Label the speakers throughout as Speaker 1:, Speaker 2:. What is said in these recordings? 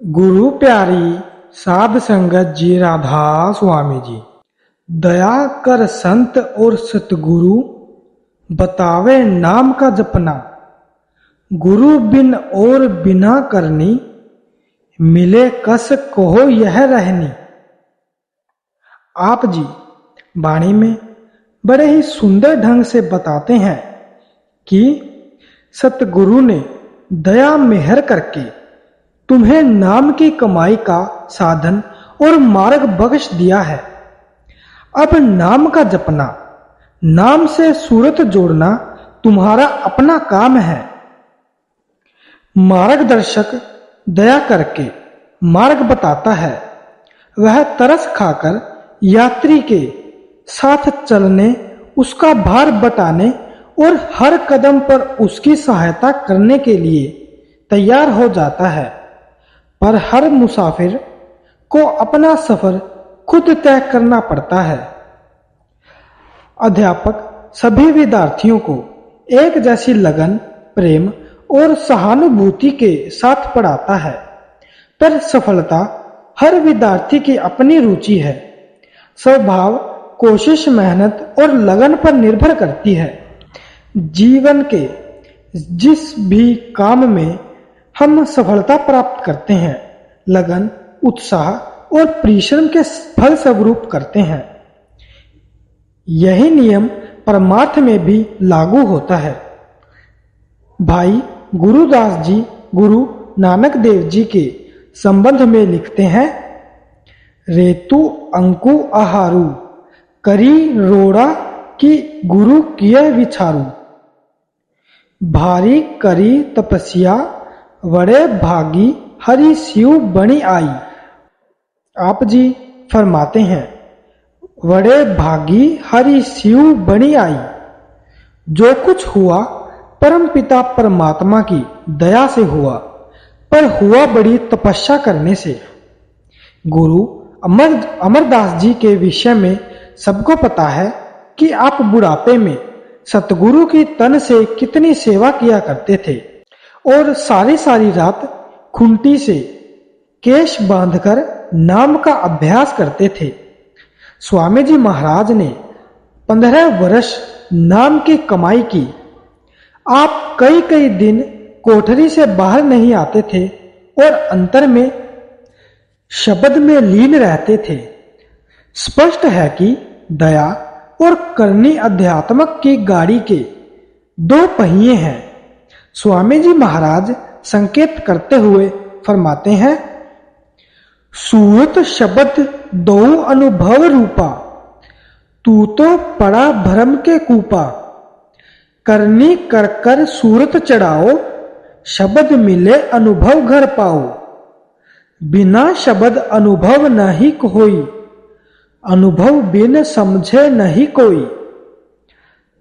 Speaker 1: गुरु प्यारी साध संगत जी राधा स्वामी जी। दया कर संत और सतगुरु, बतावे नाम का जपना। गुरु बिन और बिना करनी, मिले कस कहो यह रहनी। आप जी वाणी में बड़े ही सुंदर ढंग से बताते हैं कि सतगुरु ने दया मेहर करके तुम्हें नाम की कमाई का साधन और मार्ग बख्श दिया है। अब नाम का जपना, नाम से सूरत जोड़ना तुम्हारा अपना काम है। मार्गदर्शक दया करके मार्ग बताता है, वह तरस खाकर यात्री के साथ चलने, उसका भार बटाने और हर कदम पर उसकी सहायता करने के लिए तैयार हो जाता है। पर हर मुसाफिर को अपना सफर खुद तय करना पड़ता है। अध्यापक सभी विद्यार्थियों को एक जैसी लगन, प्रेम और सहानुभूति के साथ पढ़ाता है, पर सफलता हर विद्यार्थी की अपनी रुचि है। स्वभाव, कोशिश, मेहनत और लगन पर निर्भर करती है। जीवन के जिस भी काम में हम सफलता प्राप्त करते हैं, लगन, उत्साह और परिश्रम के फल स्वरूप करते हैं। यही नियम परमार्थ में भी लागू होता है। भाई गुरुदास जी गुरु नानक देव जी के संबंध में लिखते हैं, रेतु अंकु आहारू, करी रोड़ा की गुरु किए विचारू। भारी करी तपस्या, वड़े भागी हरि शिव बणी आई। आप जी फरमाते हैं, वड़े भागी हरि शिव बणी आई। जो कुछ हुआ परम पिता परमात्मा की दया से हुआ, पर हुआ बड़ी तपस्या करने से। गुरु अमरदास जी के विषय में सबको पता है कि आप बुढ़ापे में सतगुरु की तन से कितनी सेवा किया करते थे और सारी सारी रात खुंटी से केश बांधकर नाम का अभ्यास करते थे। स्वामी जी महाराज ने 15 वर्ष नाम की कमाई की। आप कई कई दिन कोठरी से बाहर नहीं आते थे और अंतर में शब्द में लीन रहते थे। स्पष्ट है कि दया और करनी अध्यात्मक की गाड़ी के दो पहिए हैं। स्वामी जी महाराज संकेत करते हुए फरमाते हैं, सूरत शब्द दो अनुभव रूपा, तू तो पड़ा भ्रम के कूपा। करनी कर कर सूरत चढ़ाओ, शब्द मिले अनुभव घर पाओ। बिना शब्द अनुभव नहीं कोई, अनुभव बिन समझे नहीं कोई।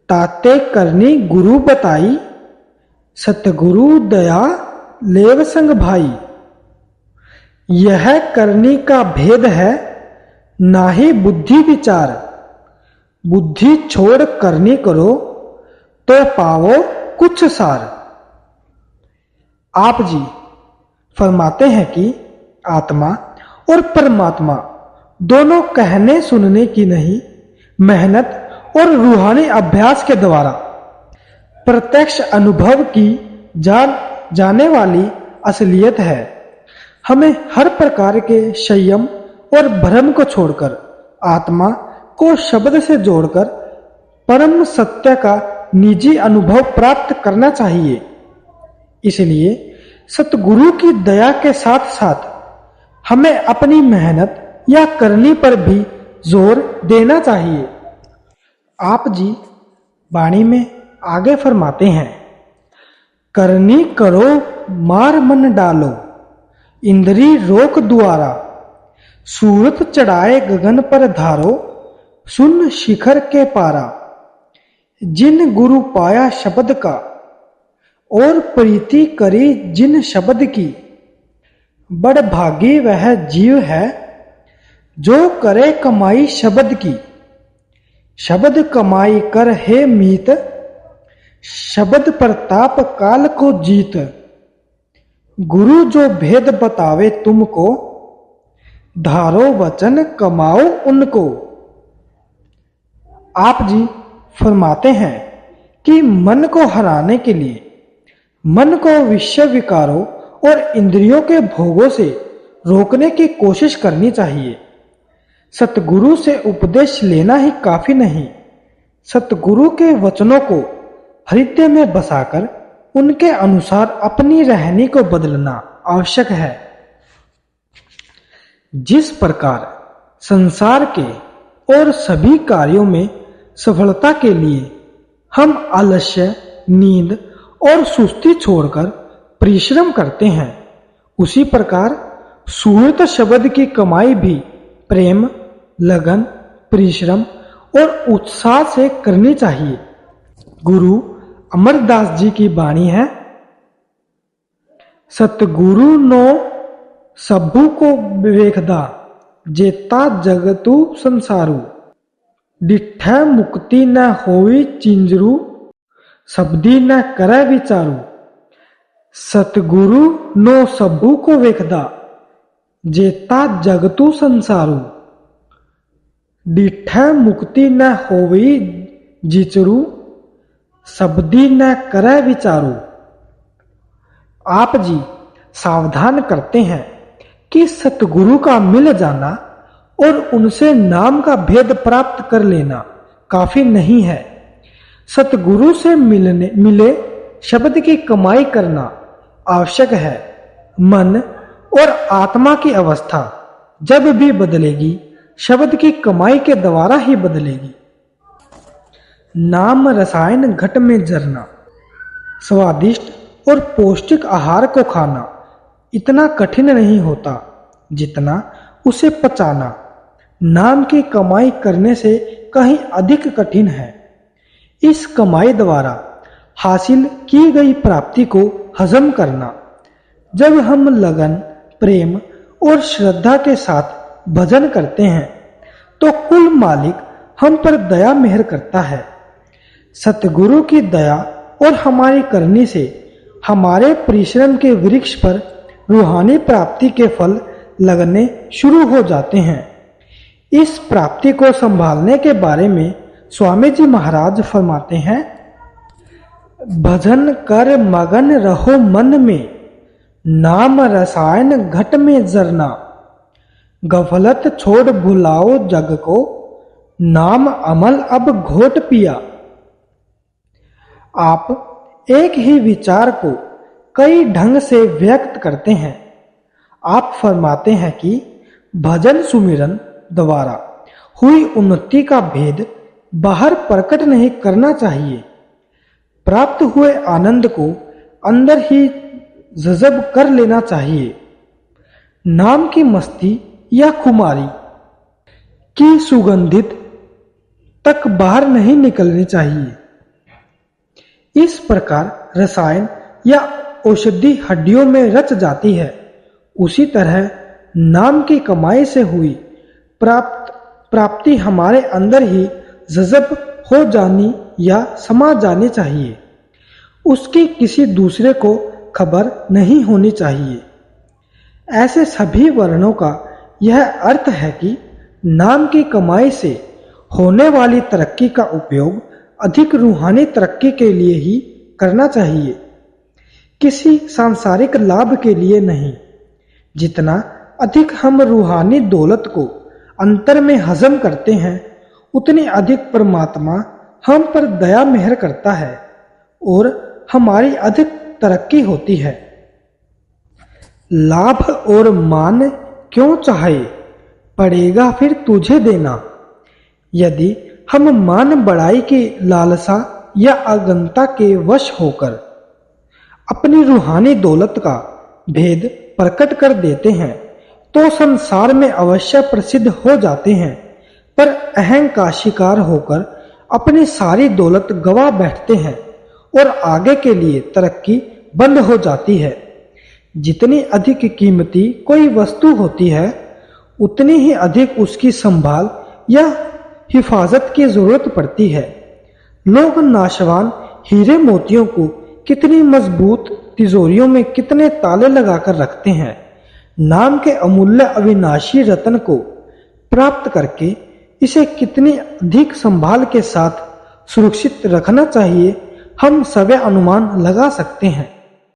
Speaker 1: ताते करनी गुरु बताई, सतगुरु दया लेव संग भाई। यह करनी का भेद है, नाही बुद्धि विचार। बुद्धि छोड़ करनी करो, तो पाओ कुछ सार। आप जी फरमाते हैं कि आत्मा और परमात्मा दोनों कहने सुनने की नहीं, मेहनत और रूहानी अभ्यास के द्वारा प्रत्यक्ष अनुभव की जाने वाली असलियत है। हमें हर प्रकार के संयम और भ्रम को छोड़कर आत्मा को शब्द से जोड़कर परम सत्य का निजी अनुभव प्राप्त करना चाहिए। इसलिए सतगुरु की दया के साथ साथ हमें अपनी मेहनत या करनी पर भी जोर देना चाहिए। आप जी वाणी में आगे फरमाते हैं, करनी करो मार मन डालो, इंद्री रोक द्वारा। सूरत चढ़ाए गगन पर धारो, सुन शिखर के पारा। जिन गुरु पाया शब्द का, और प्रीति करी जिन शब्द की। बड़ भागी वह जीव है, जो करे कमाई शब्द की। शब्द कमाई कर हे मीत, शब्द प्रताप काल को जीत। गुरु जो भेद बतावे तुमको, धारो वचन कमाओ उनको। आप जी फरमाते हैं कि मन को हराने के लिए मन को विषय विकारों और इंद्रियों के भोगों से रोकने की कोशिश करनी चाहिए। सतगुरु से उपदेश लेना ही काफी नहीं, सतगुरु के वचनों को हृदय में बसाकर उनके अनुसार अपनी रहनी को बदलना आवश्यक है। जिस प्रकार संसार के और सभी कार्यों में सफलता के लिए हम आलस्य, नींद और सुस्ती छोड़कर परिश्रम करते हैं, उसी प्रकार सुहृत शब्द की कमाई भी प्रेम, लगन, परिश्रम और उत्साह से करनी चाहिए। गुरु अमरदास जी की वाणी है, सतगुरु नो सबू को वेखदा, जेता जगतु संसारू, डिठै मुक्ति न होई चिंजरू, शब्दी न करे विचारू। सतगुरु नो सबू को वेखदा, जेता जगतु संसारू, डिठै मुक्ति न होई जिचरू, शब्दी न करे विचारू। आप जी सावधान करते हैं कि सतगुरु का मिल जाना और उनसे नाम का भेद प्राप्त कर लेना काफी नहीं है। सतगुरु से मिले शब्द की कमाई करना आवश्यक है। मन और आत्मा की अवस्था जब भी बदलेगी, शब्द की कमाई के द्वारा ही बदलेगी। नाम रसायन घट में जरना, स्वादिष्ट और पौष्टिक आहार को खाना इतना कठिन नहीं होता जितना उसे पचाना नाम की कमाई करने से कहीं अधिक कठिन है। इस कमाई द्वारा हासिल की गई प्राप्ति को हजम करना। जब हम लगन, प्रेम और श्रद्धा के साथ भजन करते हैं तो कुल मालिक हम पर दया मेहर करता है। सतगुरु की दया और हमारी करनी से हमारे परिश्रम के वृक्ष पर रूहानी प्राप्ति के फल लगने शुरू हो जाते हैं। इस प्राप्ति को संभालने के बारे में स्वामी जी महाराज फरमाते हैं, भजन कर मगन रहो मन में, नाम रसायन घट में जरना, गफलत छोड़ भुलाओ जग को, नाम अमल अब घोट पिया। आप एक ही विचार को कई ढंग से व्यक्त करते हैं। आप फरमाते हैं कि भजन सुमिरन द्वारा हुई उन्नति का भेद बाहर प्रकट नहीं करना चाहिए। प्राप्त हुए आनंद को अंदर ही जज़ब कर लेना चाहिए। नाम की मस्ती या खुमारी की सुगंधित तक बाहर नहीं निकलनी चाहिए। इस प्रकार रसायन या औषधि हड्डियों में रच जाती है, उसी तरह नाम की कमाई से हुई प्राप्ति हमारे अंदर ही जज़ब हो जानी या समा जानी चाहिए। उसकी किसी दूसरे को खबर नहीं होनी चाहिए। ऐसे सभी वर्णों का यह अर्थ है कि नाम की कमाई से होने वाली तरक्की का उपयोग अधिक रूहानी तरक्की के लिए ही करना चाहिए, किसी सांसारिक लाभ के लिए नहीं। जितना अधिक हम रूहानी दौलत को अंतर में हजम करते हैं, उतनी अधिक परमात्मा हम पर दया मेहर करता है और हमारी अधिक तरक्की होती है। लाभ और मान क्यों चाहे, पड़ेगा फिर तुझे देना। यदि हम मान बढ़ाई की लालसा या अगंता के वश होकर अपनी रूहानी दौलत का भेद प्रकट कर देते हैं तो संसार में अवश्य प्रसिद्ध हो जाते हैं, पर अहंकार का शिकार होकर अपनी सारी दौलत गवा बैठते हैं और आगे के लिए तरक्की बंद हो जाती है। जितनी अधिक कीमती कोई वस्तु होती है, उतनी ही अधिक उसकी संभाल या हिफाजत की जरूरत पड़ती है। लोग नाशवान हीरे मोतियों को कितनी मजबूत तिजोरियों में कितने ताले लगाकर रखते हैं। नाम के अमूल्य अविनाशी रत्न को प्राप्त करके इसे कितनी अधिक संभाल के साथ सुरक्षित रखना चाहिए, हम सभी अनुमान लगा सकते हैं।